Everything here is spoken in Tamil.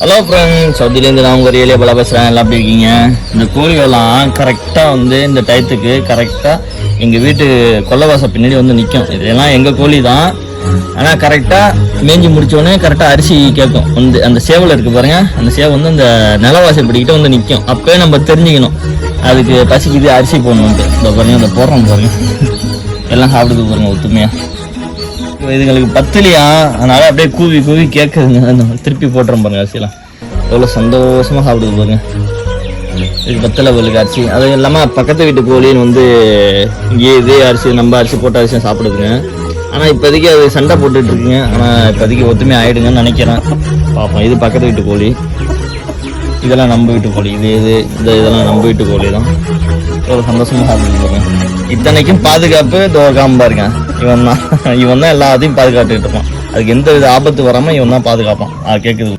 ஹலோ ஃப்ரெண்ட்ஸ், சவுதியிலேருந்து நான் உங்கள் ரியலே பல பேசுகிறேன். எல்லாம் எப்படி இருக்கீங்க? இந்த கோழிகள்லாம் கரெக்டாக வந்து இந்த டயத்துக்கு கரெக்டாக எங்கள் வீட்டு கொல்லவாச பின்னாடி வந்து நிற்கும். இதெல்லாம் எங்கள் கோழி தான். ஆனால் கரெக்டாக மேய்ஞ்சி முடித்தோடனே கரெக்டாக அரிசி கேட்கும். வந்து அந்த சேவல் இருக்குது பாருங்கள், அந்த சேவை வந்து அந்த நிலவாசப்படிக்கிட்ட வந்து நிற்கும். அப்போயே நம்ம தெரிஞ்சுக்கணும் அதுக்கு பசிக்குது, அரிசி போடணுன்ட்டு. இந்த பாருங்கள், அந்த போடுறோம் பாருங்கள், எல்லாம் சாப்பிடுது பாருங்கள் ஒத்துமையாக. இதுங்களுக்கு பத்துலையா, அதனால அப்படியே கூவி கூவி கேட்குதுங்க. திருப்பி போட்டுறோம் பாருங்க, அரிசிலாம் எவ்வளோ சந்தோஷமாக சாப்பிடுது பாருங்க. இதுக்கு பத்தலை பொருளுக்கு அரிசி. அது இல்லாமல் பக்கத்து வீட்டு கோழின்னு வந்து இங்கே இதே அரிசி, நம்ம அரிசி போட்ட அரிசியும் சாப்பிடுதுங்க. ஆனால் இப்போதைக்கு அது சண்டை போட்டுட்டு இருக்குங்க. ஆனால் இப்போதைக்கு ஒத்துமை ஆகிடுங்கன்னு நினைக்கிறேன். பார்ப்போம். இது பக்கத்து வீட்டு கோழி, இதெல்லாம் நம்ம வீட்டு கோழி. இதெல்லாம் நம்ம வீட்டு கோழி தான். எவ்வளோ சந்தோஷமாக சாப்பிடுது பாருங்க. இத்தனைக்கும் பாதுகாப்பு தோக்காம இருக்கேன். இவன் தான் எல்லாத்தையும் பாதுகாத்துக்கிட்டு இருப்பான். அதுக்கு எந்த வித ஆபத்து வராமல் இவன் தான் பாதுகாப்பான். கேட்குது.